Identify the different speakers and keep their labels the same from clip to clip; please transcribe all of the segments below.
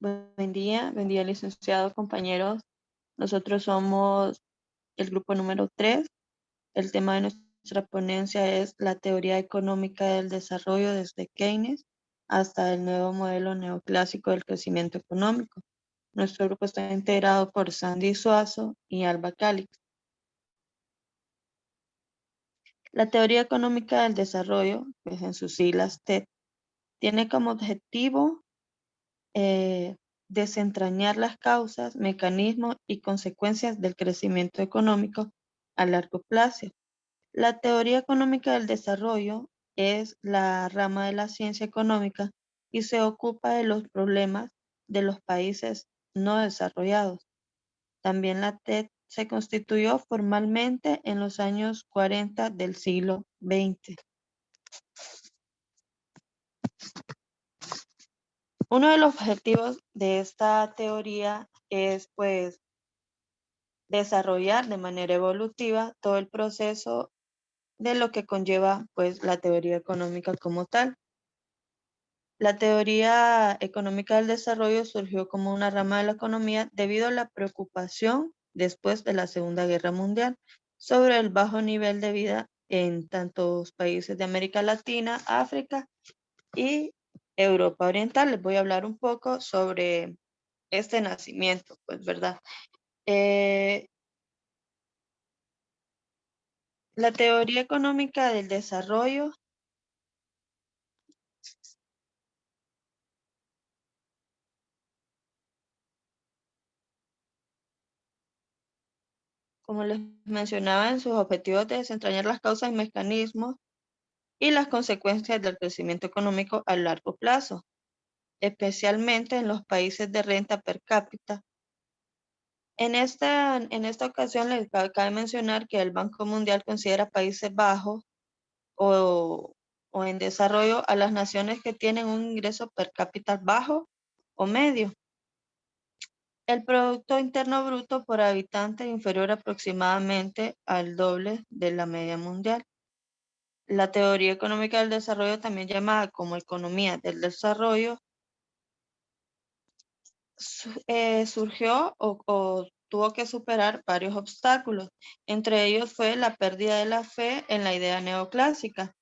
Speaker 1: Buen día, licenciado, compañeros. Nosotros somos el grupo número 3. El tema de nuestra ponencia es la teoría económica del desarrollo desde Keynes hasta el nuevo modelo neoclásico del crecimiento económico. Nuestro grupo está integrado por Sandy Suazo y Alba Calix. La teoría económica del desarrollo, pues en sus siglas TED, tiene como objetivo desentrañar las causas, mecanismos y consecuencias del crecimiento económico a largo plazo. La teoría económica del desarrollo es la rama de la ciencia económica y se ocupa de los problemas de los países no desarrollados. También la TED se constituyó formalmente en los años 40 del siglo XX. Uno de los objetivos de esta teoría es, pues, desarrollar de manera evolutiva todo el proceso de lo que conlleva, pues, la teoría económica como tal. La teoría económica del desarrollo surgió como una rama de la economía debido a la preocupación después de la Segunda Guerra Mundial sobre el bajo nivel de vida en tantos países de América Latina, África y Europa Oriental. Les voy a hablar un poco sobre este nacimiento, pues, ¿verdad? La teoría económica del desarrollo, como les mencionaba, en sus objetivos de desentrañar las causas y mecanismos y las consecuencias del crecimiento económico a largo plazo, especialmente en los países de renta per cápita. En esta ocasión les cabe mencionar que el Banco Mundial considera Países Bajos o, o en desarrollo a las naciones que tienen un ingreso per cápita bajo o medio. El Producto Interno Bruto por habitante inferior aproximadamente al doble de la media mundial. La teoría económica del desarrollo, también llamada como economía del desarrollo, surgió o tuvo que superar varios obstáculos. Entre ellos fue la pérdida de la fe en la idea neoclásica.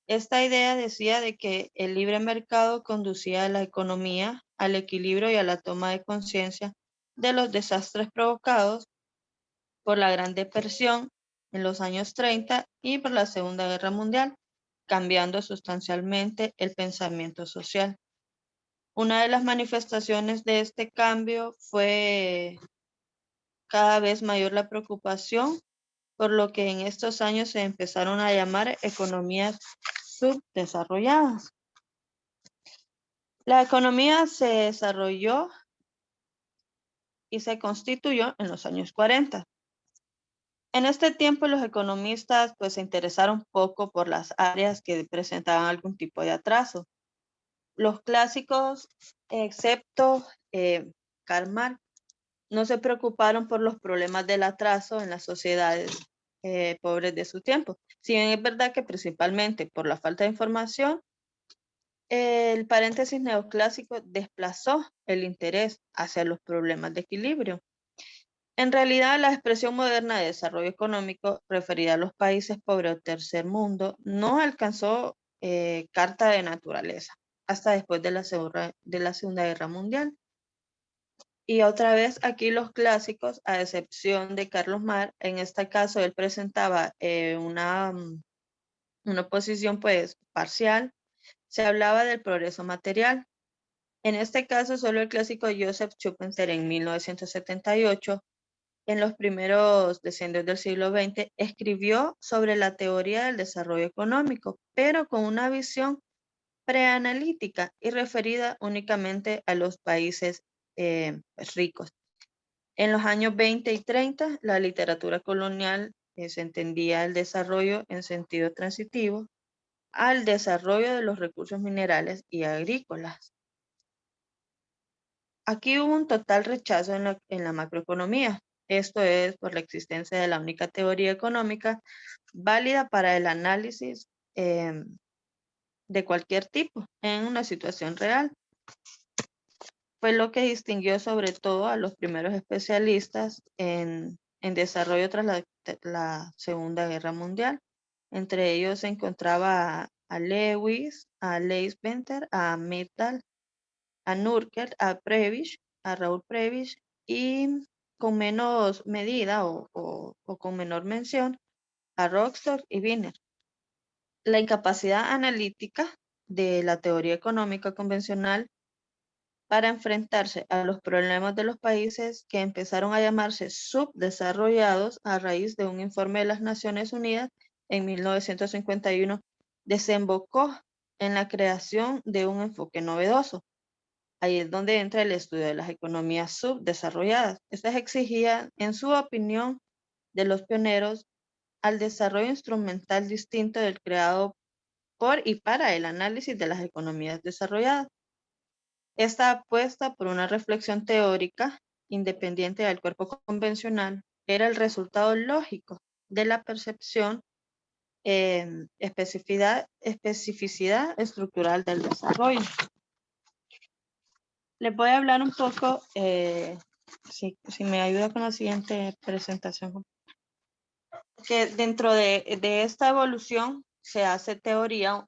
Speaker 1: Esta idea decía de que el libre mercado conducía a la economía, al equilibrio y a la toma de conciencia de los desastres provocados por la Gran Depresión en los años 30 y por la Segunda Guerra Mundial, cambiando sustancialmente el pensamiento social. Una de las manifestaciones de este cambio fue cada vez mayor la preocupación, por lo que en estos años se empezaron a llamar economías subdesarrolladas. La economía se desarrolló y se constituyó en los años 40. En este tiempo los economistas, pues, se interesaron poco por las áreas que presentaban algún tipo de atraso. Los clásicos, excepto Karl Marx, no se preocuparon por los problemas del atraso en las sociedades pobres de su tiempo. Si bien es verdad que principalmente por la falta de información, el paréntesis neoclásico desplazó el interés hacia los problemas de equilibrio. En realidad, la expresión moderna de desarrollo económico referida a los países pobres o tercer mundo no alcanzó carta de naturaleza hasta después de la Segunda Guerra Mundial. Y otra vez aquí los clásicos, a excepción de Carlos Marx, en este caso él presentaba una posición, pues, parcial. Se hablaba del progreso material. En este caso, solo el clásico Joseph Schumpeter en 1978, en los primeros decenios del siglo XX, escribió sobre la teoría del desarrollo económico, pero con una visión preanalítica y referida únicamente a los países pues, ricos. En los años 20 y 30, la literatura colonial se entendía el desarrollo en sentido transitivo al desarrollo de los recursos minerales y agrícolas. Aquí hubo un total rechazo en la macroeconomía. Esto es por la existencia de la única teoría económica válida para el análisis de cualquier tipo en una situación real. fue lo que distinguió sobre todo a los primeros especialistas en desarrollo tras la Segunda Guerra Mundial. Entre ellos se encontraba a Lewis, a Leisbenter, a Mittal, a Nurkert, a Prebisch, a Raúl Prebisch, y con menos medida o con menor mención a Rostock y Wiener. La incapacidad analítica de la teoría económica convencional para enfrentarse a los problemas de los países que empezaron a llamarse subdesarrollados a raíz de un informe de las Naciones Unidas en 1951, desembocó en la creación de un enfoque novedoso. Ahí es donde entra el estudio de las economías subdesarrolladas. Estas exigían, en su opinión, de los pioneros, al desarrollo instrumental distinto del creado por y para el análisis de las economías desarrolladas. Esta apuesta por una reflexión teórica independiente del cuerpo convencional era el resultado lógico de la percepción especificidad estructural del desarrollo. Les voy a hablar un poco, si me ayuda con la siguiente presentación, que dentro de esta evolución se hace teoría,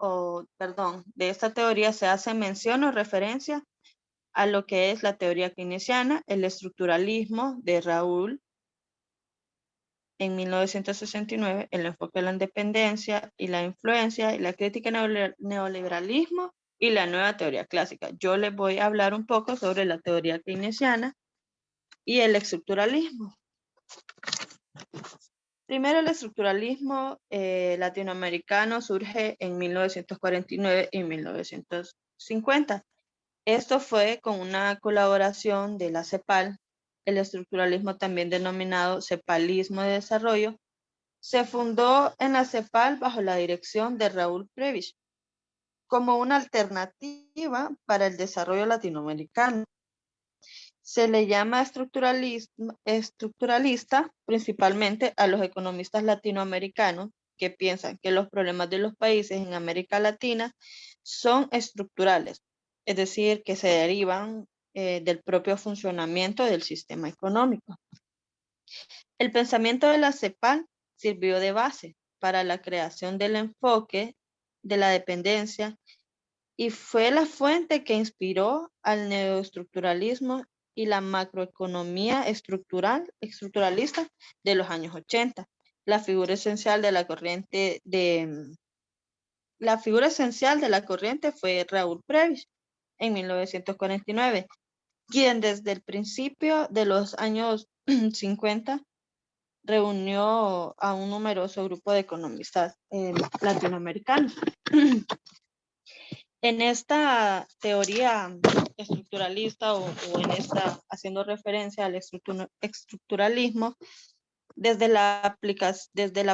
Speaker 1: de esta teoría se hace mención o referencia a lo que es la teoría keynesiana, el estructuralismo de Raúl en 1969, el enfoque de la independencia y la influencia, y la crítica neoliberalismo y la nueva teoría clásica. Yo les voy a hablar un poco sobre la teoría keynesiana y el estructuralismo. Primero, el estructuralismo latinoamericano surge en 1949 y 1950. Esto fue con una colaboración de la CEPAL, el estructuralismo también denominado cepalismo de desarrollo. Se fundó en la CEPAL bajo la dirección de Raúl Prebisch como una alternativa para el desarrollo latinoamericano. Se le llama estructuralista principalmente a los economistas latinoamericanos que piensan que los problemas de los países en América Latina son estructurales, es decir, que se derivan del propio funcionamiento del sistema económico. El pensamiento de la CEPAL sirvió de base para la creación del enfoque de la dependencia y fue la fuente que inspiró al neoestructuralismo y la macroeconomía estructuralista de los años 80. La figura esencial de la corriente fue Raúl Prebisch en 1949, quien desde el principio de los años 50 reunió a un numeroso grupo de economistas latinoamericanos. En esta teoría estructuralista o en esta, haciendo referencia al estructuralismo, desde la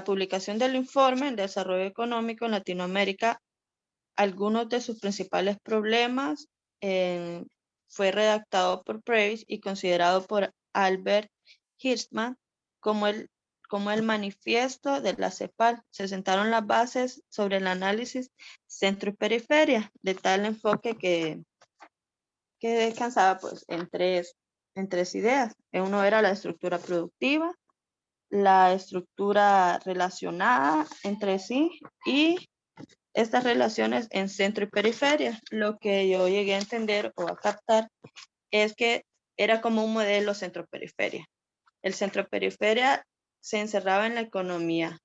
Speaker 1: publicación del informe El desarrollo económico en Latinoamérica, algunos de sus principales problemas fue redactado por Prebisch y considerado por Albert Hirschman como el manifiesto de la CEPAL. Se sentaron las bases sobre el análisis centro y periferia de tal enfoque que descansaba pues en tres ideas. Uno era la estructura productiva, la estructura relacionada entre sí y estas relaciones en centro y periferia. Lo que yo llegué a entender o a captar es que era como un modelo centro-periferia. El centro-periferia se encerraba en la economía,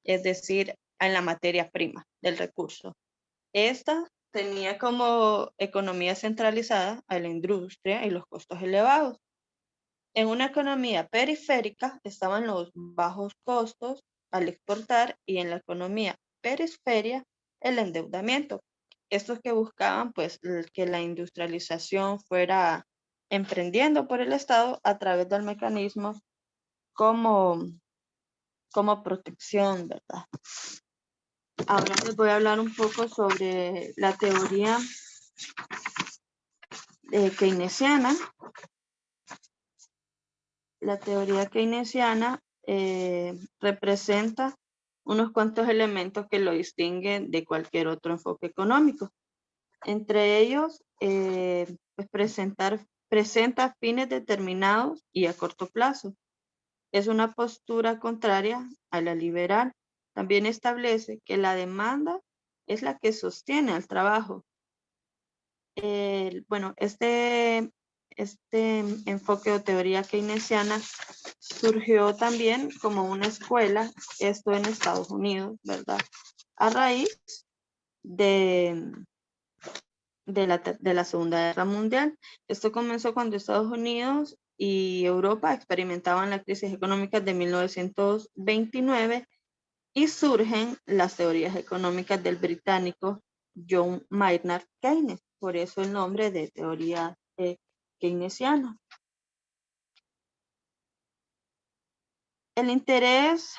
Speaker 1: es decir, en la materia prima del recurso. Esta tenía como economía centralizada a la industria y los costos elevados. En una economía periférica estaban los bajos costos al exportar y en la economía periferia el endeudamiento. Estos que buscaban pues que la industrialización fuera emprendiendo por el Estado a través del mecanismo como protección, ¿verdad? Ahora les voy a hablar un poco sobre la teoría keynesiana. La teoría keynesiana representa unos cuantos elementos que lo distinguen de cualquier otro enfoque económico. Entre ellos pues presenta fines determinados y a corto plazo. Es una postura contraria a la liberal. También establece que la demanda es la que sostiene al trabajo. Bueno, este enfoque o teoría keynesiana surgió también como una escuela, esto en Estados Unidos, ¿verdad? A raíz de, de la Segunda Guerra Mundial. Esto comenzó cuando Estados Unidos y Europa experimentaban la crisis económica de 1929 y surgen las teorías económicas del británico John Maynard Keynes, por eso el nombre de teoría keynesiana. El interés,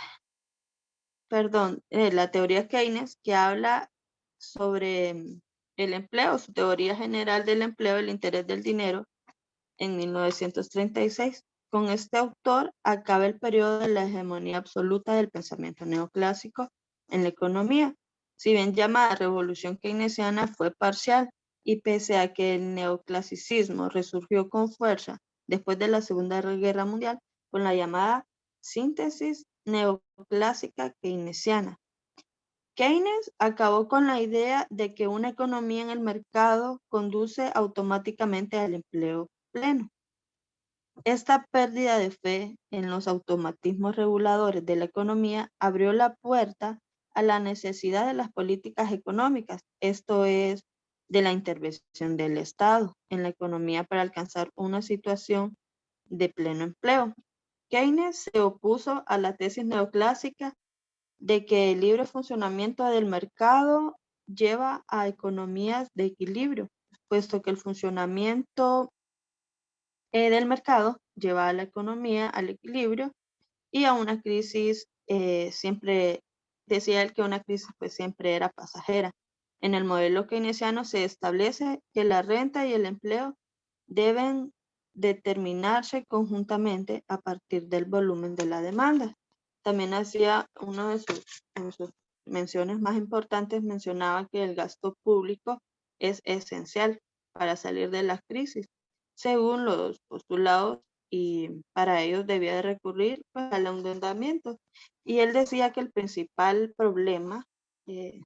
Speaker 1: la teoría Keynes que habla sobre el empleo, su teoría general del empleo, el interés del dinero, en 1936. Con este autor acaba el periodo de la hegemonía absoluta del pensamiento neoclásico en la economía. Si bien llamada revolución keynesiana fue parcial y pese a que el neoclasicismo resurgió con fuerza después de la Segunda Guerra Mundial con la llamada síntesis neoclásica keynesiana. Keynes acabó con la idea de que una economía en el mercado conduce automáticamente al empleo pleno. Esta pérdida de fe en los automatismos reguladores de la economía abrió la puerta a la necesidad de las políticas económicas, esto es, de la intervención del Estado en la economía para alcanzar una situación de pleno empleo. Keynes se opuso a la tesis neoclásica de que el libre funcionamiento del mercado lleva a economías de equilibrio, puesto que el funcionamiento del mercado lleva a la economía al equilibrio y a una crisis. Siempre decía él que una crisis pues siempre era pasajera. En el modelo keynesiano se establece que la renta y el empleo deben determinarse conjuntamente a partir del volumen de la demanda. También hacía uno en sus menciones más importantes, mencionaba que el gasto público es esencial para salir de la crisis, según los postulados, y para ellos debía de recurrir pues, al endeudamiento. Y él decía que el principal problema de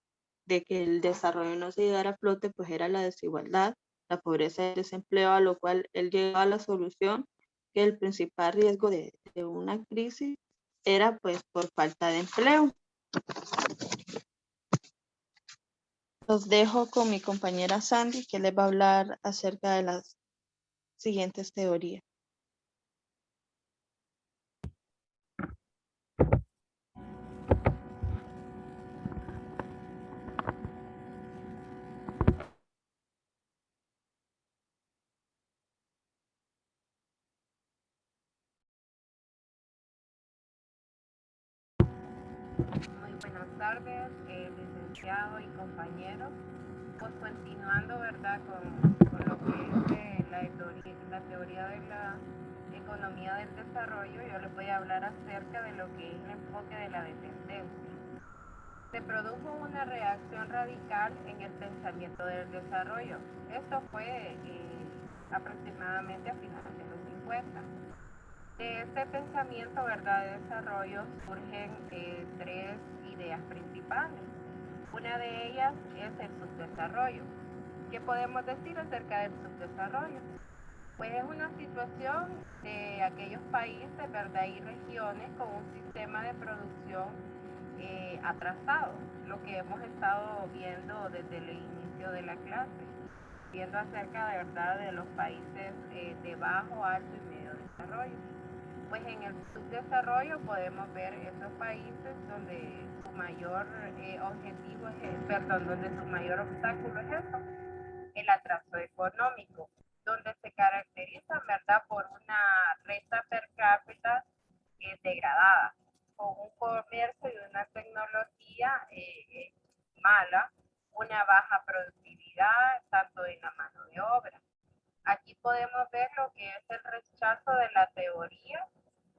Speaker 1: que el desarrollo no se llegara a flote pues era la desigualdad, la pobreza y el desempleo, a lo cual él llegó a la solución que el principal riesgo de una crisis era pues por falta de empleo. Los dejo con mi compañera Sandy, que les va a hablar acerca de las siguientes teorías.
Speaker 2: Muy buenas tardes, licenciado y compañeros. Pues continuando, ¿verdad? Con lo que es la teoría de la economía del desarrollo, yo les voy a hablar acerca de lo que es el enfoque de la dependencia. Se produjo una reacción radical en el pensamiento del desarrollo. Esto fue aproximadamente a finales de los 50. De este pensamiento, ¿verdad?, de desarrollo surgen tres ideas principales. Una de ellas es el subdesarrollo. ¿Qué podemos decir acerca del subdesarrollo? Pues es una situación de aquellos países, ¿verdad?, y regiones con un sistema de producción atrasado, lo que hemos estado viendo desde el inicio de la clase, viendo acerca de verdad de los países de bajo, alto y medio desarrollo. Pues en el subdesarrollo podemos ver esos países donde su mayor objetivo es, donde su mayor obstáculo es eso, el atraso económico, donde se caracteriza, ¿verdad?, por una renta per cápita degradada, con un comercio y una tecnología mala, una baja productividad, tanto en la mano de obra. Aquí podemos ver lo que es el rechazo de la teoría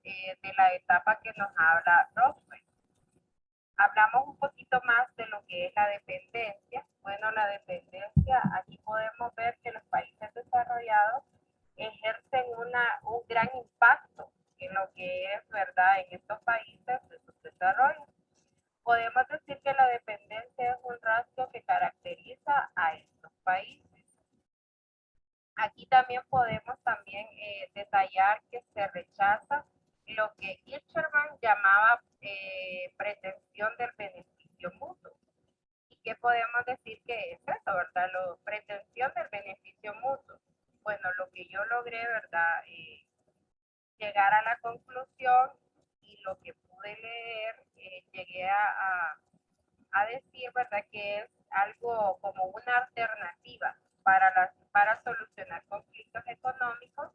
Speaker 2: de la etapa que nos habla Roswell. Hablamos un poquito más de lo que es la dependencia. Bueno, la dependencia, aquí podemos ver que los países desarrollados Aquí también podemos también detallar que se rechaza lo que Ilcherman llamaba pretensión del beneficio mutuo. ¿Y qué podemos decir que es eso, verdad? La pretensión del beneficio mutuo. Bueno, lo que yo logré, ¿verdad? Llegar a la conclusión y lo que pude leer, llegué a decir, ¿verdad? Que es algo como una alternativa para solucionar conflictos económicos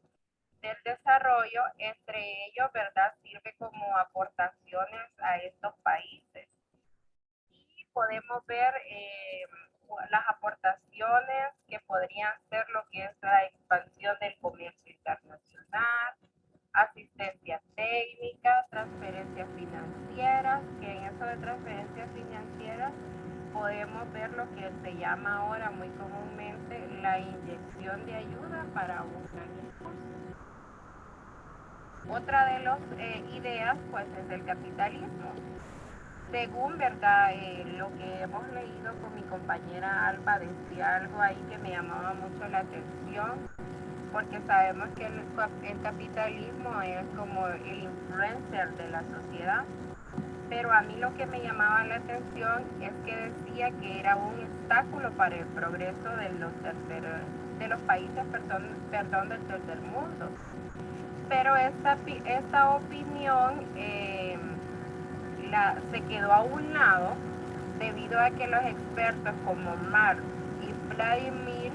Speaker 2: del desarrollo, entre ellos, ¿verdad? Sirve como aportaciones a estos países. Y podemos ver las aportaciones que podrían ser lo que es la expansión del comercio internacional, asistencia técnica, transferencias financieras, que en eso de transferencias financieras podemos ver lo que se llama ahora muy comúnmente la inyección de ayuda para un plan impulso. Otra de las ideas pues es el capitalismo. Según verdad lo que hemos leído con mi compañera Alba, decía algo ahí que me llamaba mucho la atención, porque sabemos que el capitalismo es como el influencer de la sociedad, pero a mí lo que me llamaba la atención es que decía que era un obstáculo para el progreso de los países del tercer mundo. Pero esta opinión se quedó a un lado debido a que los expertos como Marx y Vladimir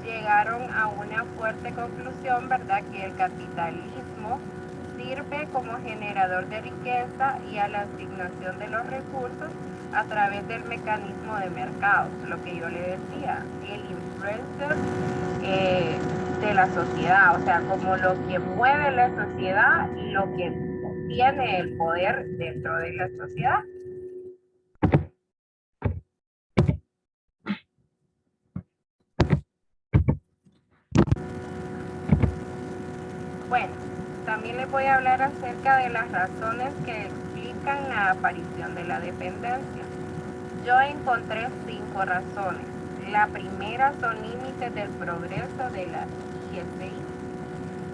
Speaker 2: llegaron a una fuerte conclusión, ¿verdad? Que el capitalismo sirve como generador de riqueza y a la asignación de los recursos a través del mecanismo de mercados, lo que yo le decía, el influencer de la sociedad, o sea, como lo que mueve la sociedad y lo que tiene el poder dentro de la sociedad. Bueno, también les voy a hablar acerca de las razones que explican la aparición de la dependencia. Yo encontré 5 razones. La primera son límites del progreso de la ISI.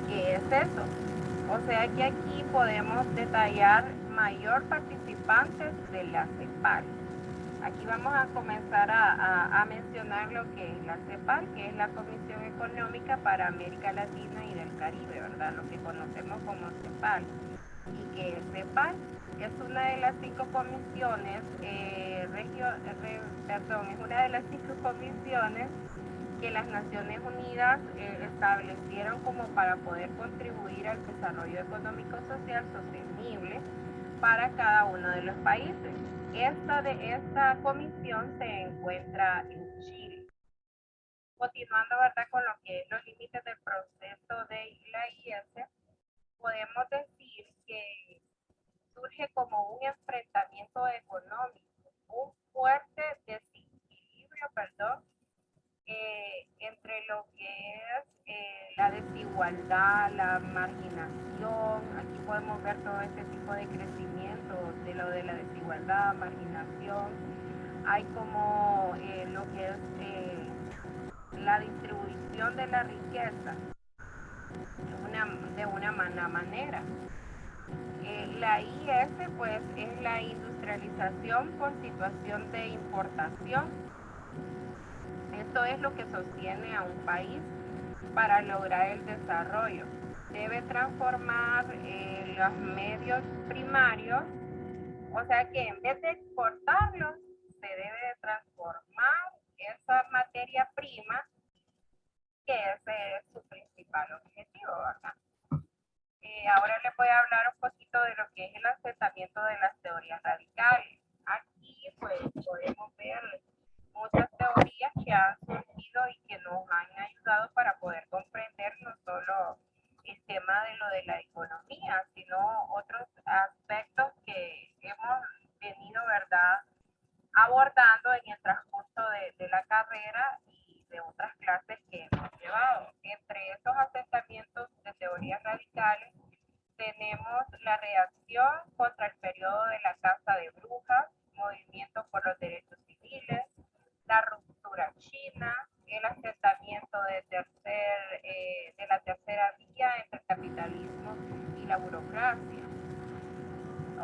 Speaker 2: ¿Qué es eso? O sea que aquí podemos detallar mayor participantes de la CEPAL. Aquí vamos a comenzar a mencionar lo que es la CEPAL, que es la Comisión Económica para América Latina y del Caribe, ¿verdad? Lo que conocemos como CEPAL. Y que CEPAL es una de las 5 comisiones, es una de las 5 comisiones que las Naciones Unidas establecieron como para poder contribuir al desarrollo económico social sostenible para cada uno de los países. Esta comisión se encuentra en Chile. Continuando, ¿verdad? Con lo que es los límites del proceso de la IS, podemos decir que surge como un enfrentamiento económico, un fuerte desequilibrio, entre lo que es la desigualdad, la marginación. Aquí podemos ver todo este tipo de crecimiento de lo de la desigualdad, marginación. Hay como lo que es la distribución de la riqueza de una manera. La IS pues es la industrialización por situación de importación. Esto es lo que sostiene a un país para lograr el desarrollo. Debe transformar los medios primarios, o sea que en vez de exportarlos, se debe transformar esa materia prima, que ese es su principal objetivo, ¿verdad? Ahora les voy a hablar un poquito de lo que es el asentamiento de las teorías radicales. Aquí pues podemos ver muchas teorías que han surgido y que nos han ayudado para poder comprender no solo el tema de lo de la economía, sino otros aspectos que hemos venido, ¿verdad?, abordando en el transcurso de la carrera y de otras clases que hemos llevado. Entre estos asentamientos de teorías radicales tenemos la reacción contra el periodo de la caza de brujas, movimiento por los derechos civiles, la ruptura china, el asentamiento de tercer la tercera vía entre el capitalismo y la burocracia.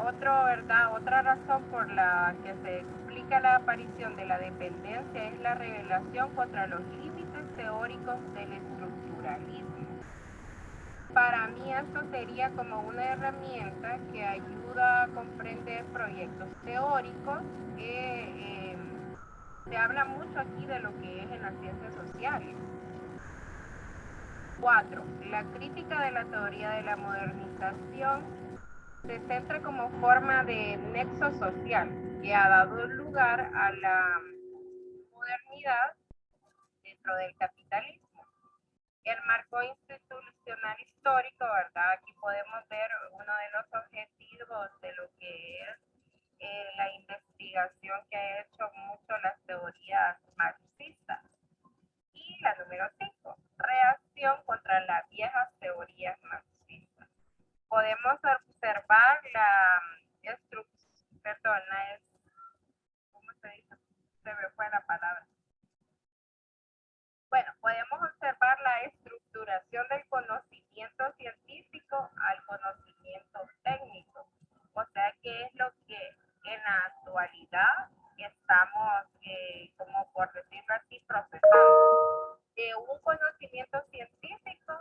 Speaker 2: Otra razón por la que se explica la aparición de la dependencia es la revelación contra los límites teóricos del estructuralismo. Para mí esto sería como una herramienta que ayuda a comprender proyectos teóricos. Se habla mucho aquí de lo que es en las ciencias sociales. 4. La crítica de la teoría de la modernización se centra como forma de nexo social que ha dado lugar a la modernidad dentro del capitalismo. El marco institucional histórico, ¿verdad? Aquí podemos ver uno de los objetivos de lo que es la investigación que ha hecho mucho las teorías marxistas. Y la número 5, reacción contra las viejas teorías marxistas. Podemos observar ¿cómo se dice? Se me fue la palabra. Bueno, podemos observar la estructuración del conocimiento científico al conocimiento técnico. O sea, que es lo que en la actualidad estamos, como por decirlo así, procesando. De un conocimiento científico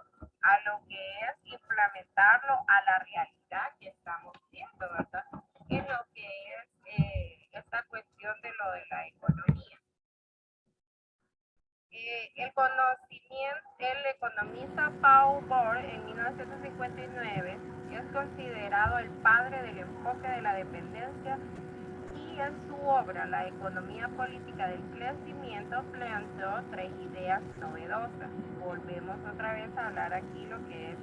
Speaker 2: a lo que es implementarlo a la realidad que estamos viendo, ¿verdad? En lo que es esta cuestión de lo de la economía. El economista Paul Bohr en 1959 es considerado el padre del enfoque de la dependencia y en su obra La economía política del crecimiento planteó 3 ideas novedosas. Volvemos otra vez a hablar aquí lo que es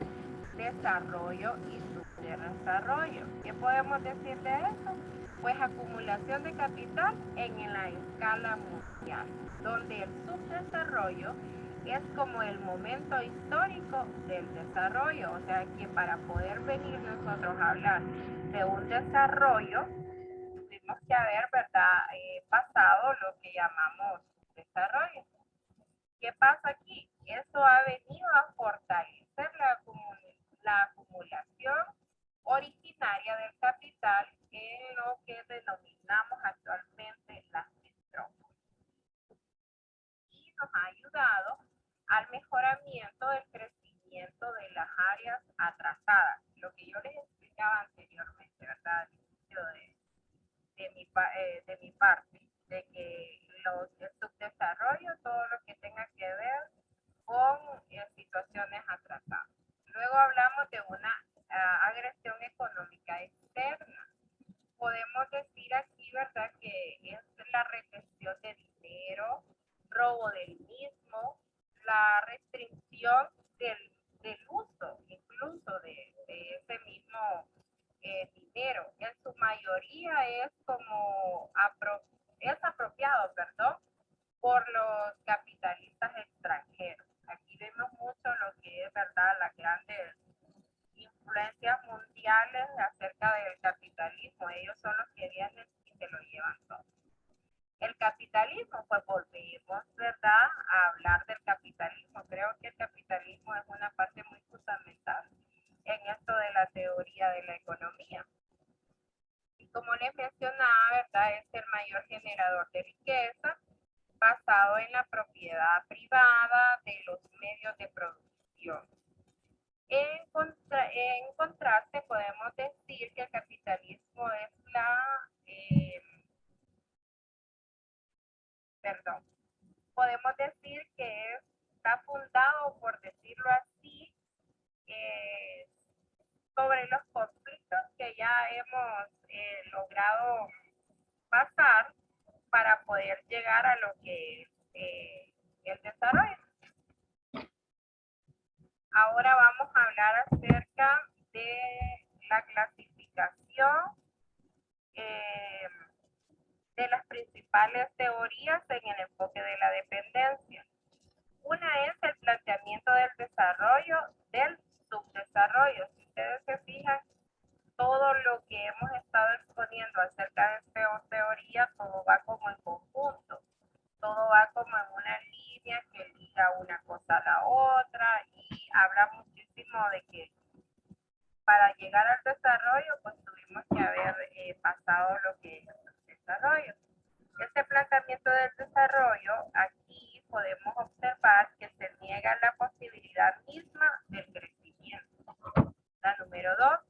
Speaker 2: desarrollo y subdesarrollo. ¿Qué podemos decir de eso? Pues acumulación de capital en la escala mundial, donde el subdesarrollo es como el momento histórico del desarrollo. O sea que para poder venir nosotros a hablar de un desarrollo, tuvimos que haber, ¿verdad?, pasado lo que llamamos desarrollo. ¿Qué pasa aquí? Eso ha venido a fortalecer la acumulación originaria del capital en lo que denominamos actualmente las metrópolis. Y nos ha ayudado al mejoramiento del crecimiento de las áreas atrasadas. Lo que yo les explicaba anteriormente, ¿verdad? De mi parte, de que el subdesarrollo, todo lo que tenga que ver con situaciones atrasadas. Luego hablamos de una agresión económica externa. Podemos decir aquí, ¿verdad?, que es la retención de dinero, robo del mismo, la restricción del uso, incluso de ese mismo dinero. En su mayoría es apropiado, perdón, por los capitalistas extranjeros. Aquí vemos mucho lo que es, ¿verdad?, las grandes influencias mundiales acerca del capitalismo. Ellos son los que vienen y se lo llevan todo. El capitalismo, pues volvemos, ¿verdad?, a hablar del capitalismo. Creo que el capitalismo es una parte muy fundamental en esto de la teoría de la economía. Y como les mencionaba, ¿verdad?, es el mayor generador de riqueza basado en la propiedad privada de los medios de producción. En contraste, podemos decir que el capitalismo es podemos decir que está fundado, por decirlo así, sobre los conflictos que ya hemos logrado pasar para poder llegar a lo que es el desarrollo. Ahora vamos a hablar acerca de la clasificación de las principales teorías en el enfoque de la dependencia. Una es el planteamiento del desarrollo, del subdesarrollo. Si ustedes se fijan, todo lo que hemos estado exponiendo acerca de esta teoría, todo va como en conjunto, todo va como en una línea que liga una cosa a la otra y habla muchísimo de que para llegar al desarrollo, pues tuvimos que haber pasado lo que es el desarrollo. Este planteamiento del desarrollo, aquí podemos observar que se niega la posibilidad misma del crecimiento. La número 2,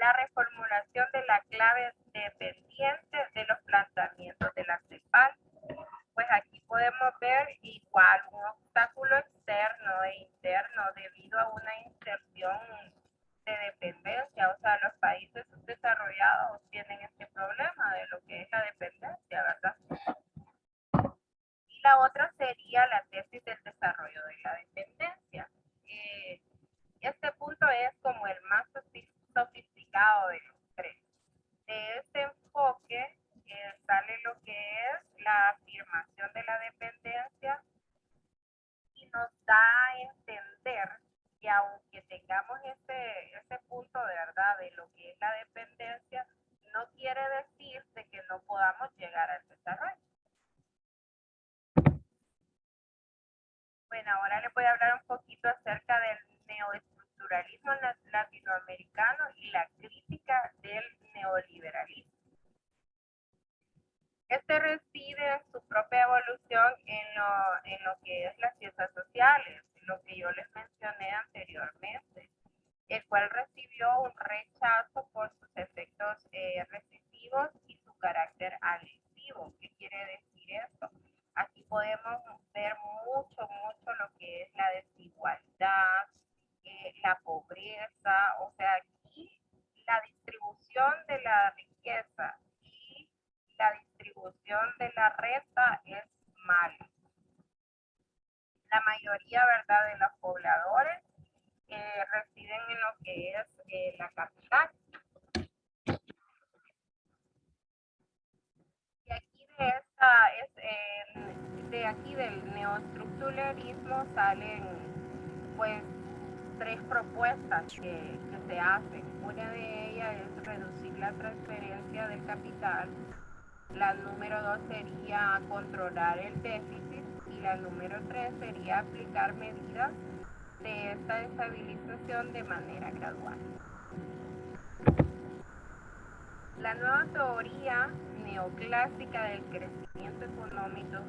Speaker 2: la reformulación de la clave dependiente de los planteamientos de la CEPAL. Pues aquí podemos ver igual un obstáculo externo e interno debido a una inserción de dependencia, o sea, los países subdesarrollados tienen este problema de lo que es la dependencia, ¿verdad? Y la otra sería la tesis del desarrollo de la dependencia. Este punto es como el más sofisticado de los tres. De este enfoque sale lo que es la afirmación de la dependencia y nos da a entender que aunque tengamos ese punto de verdad de lo que es la dependencia, no quiere decir de que no podamos llegar al desarrollo. Bueno, ahora les voy a hablar un poquito acerca del neoestructuralismo latinoamericano y la crítica del neoliberalismo. Este reside en su propia evolución en lo que es las ciencias sociales, lo que yo les mencioné anteriormente, el cual recibió un rechazo por sus efectos recesivos y su carácter agresivo. ¿Qué quiere decir esto? Aquí podemos ver mucho lo que es la desigualdad, la pobreza, o sea, aquí la distribución de la riqueza y la distribución de la renta es mala. La mayoría, ¿verdad?, de los pobladores residen en lo que es la capital. Y aquí de aquí del neoestructuralismo salen pues tres propuestas que se hacen. Una de ellas es reducir la transferencia del capital. La número 2 sería controlar el déficit y la número 3 sería aplicar medidas de esta estabilización de manera gradual. La nueva teoría neoclásica del crecimiento económico,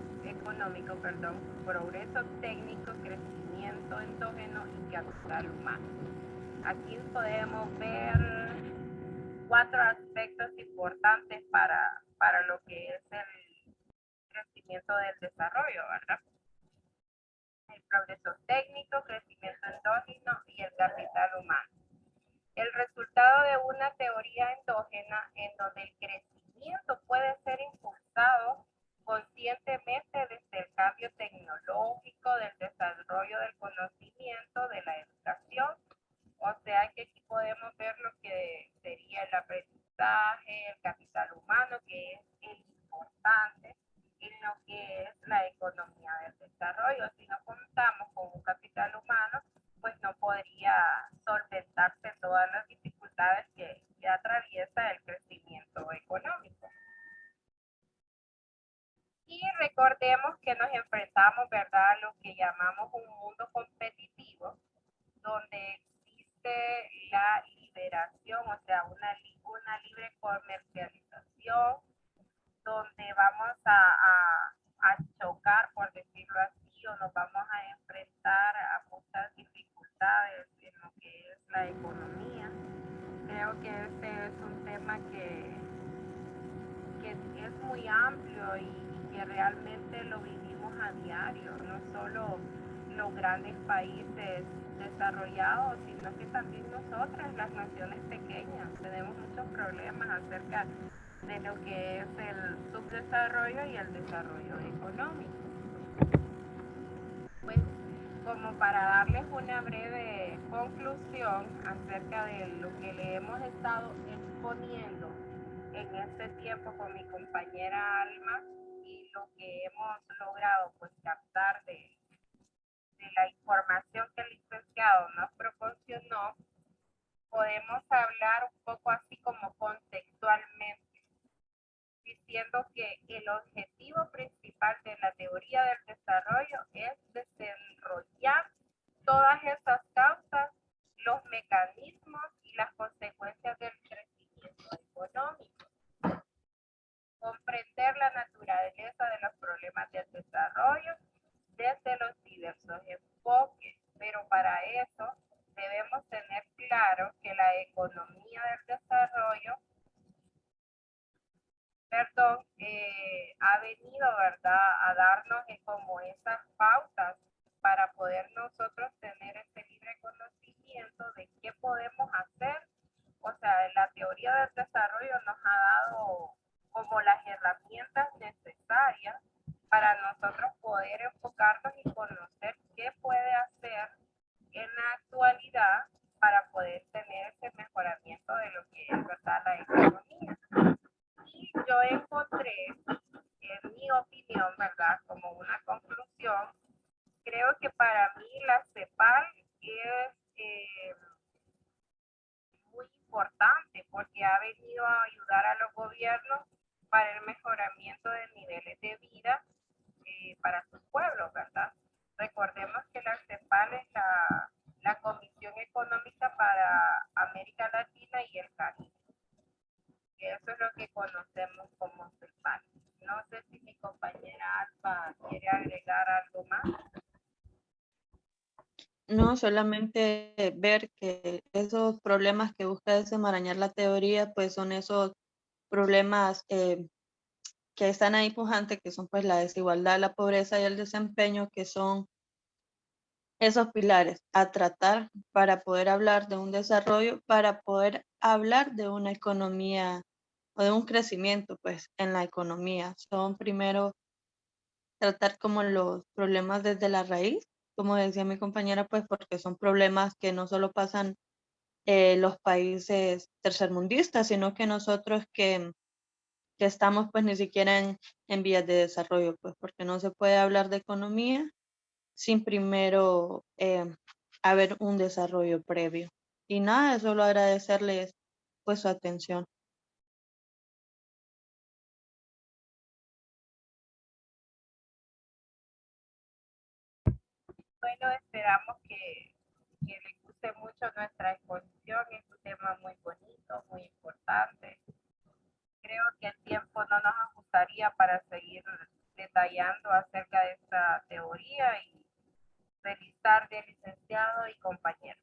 Speaker 2: progreso técnico, crecimiento endógeno y capital humano. Aquí podemos ver 4 aspectos importantes para lo que es el crecimiento del desarrollo, ¿verdad? El progreso técnico, crecimiento endógeno y el capital humano. El resultado de una teoría endógena en donde el crecimiento puede ser impulsado conscientemente desde el cambio tecnológico, del desarrollo del conocimiento, de la educación. O sea que aquí podemos ver lo que sería el aprendizaje, el capital humano, que es el importante en lo que es la economía del desarrollo. Si no contamos con un capital humano, pues no podría solventarse todas las dificultades que atraviesa el crecimiento económico. Y recordemos que nos enfrentamos, ¿verdad?, a lo que llamamos un mundo competitivo, donde existe la liberación, o sea, una libre comercialización, donde vamos a chocar, por decirlo así, o nos vamos a enfrentar a muchas dificultades en lo que es la economía. Creo que este es un tema que es muy amplio y que realmente lo vivimos a diario, no solo los grandes países desarrollados, sino que también nosotras, las naciones pequeñas, tenemos muchos problemas acerca de lo que es el subdesarrollo y el desarrollo económico. Pues como para darles una breve conclusión acerca de lo que le hemos estado exponiendo en este tiempo con mi compañera Alma y lo que hemos logrado pues captar de la información que el licenciado nos proporcionó, podemos hablar un poco así como contextualmente, diciendo que el objetivo principal de la teoría del desarrollo es desarrollar todas esas causas para eso debemos tener claro que la economía del desarrollo, ha venido, ¿verdad?, a darnos como esas pautas para poder nosotros tener este libre conocimiento de qué podemos hacer. O sea, la teoría del desarrollo nos ha dado como las herramientas necesarias para nosotros poder enfocarnos y conocer qué puede hacer en la actualidad para poder tener ese mejoramiento de lo que es, ¿verdad?, la economía. Y yo encontré, en mi opinión, ¿verdad?, como una conclusión, creo que para mí la CEPAL es muy importante porque ha venido a ayudar a los gobiernos para el mejoramiento de niveles de vida para sus pueblos, ¿verdad? Recordemos que la CEPAL es la Comisión Económica para América Latina y el Caribe. Eso es lo que conocemos como CEPAL. No sé si mi compañera Alba quiere agregar algo más.
Speaker 1: No, solamente ver que esos problemas que busca desenmarañar la teoría, pues son esos problemas que están ahí pujantes, que son pues la desigualdad, la pobreza y el desempeño, que son esos pilares a tratar para poder hablar de un desarrollo, para poder hablar de una economía o de un crecimiento pues en la economía. Son primero tratar como los problemas desde la raíz, como decía mi compañera, pues porque son problemas que no solo pasan los países tercermundistas, sino que nosotros que estamos pues ni siquiera en vías de desarrollo, pues porque no se puede hablar de economía sin primero haber un desarrollo previo. Y nada, solo agradecerles pues su atención.
Speaker 2: Bueno, esperamos que les guste mucho nuestra exposición. Es un tema muy bonito, muy importante. Creo que el tiempo no nos ajustaría para seguir detallando acerca de esta teoría y feliz tarde, licenciado y compañeros.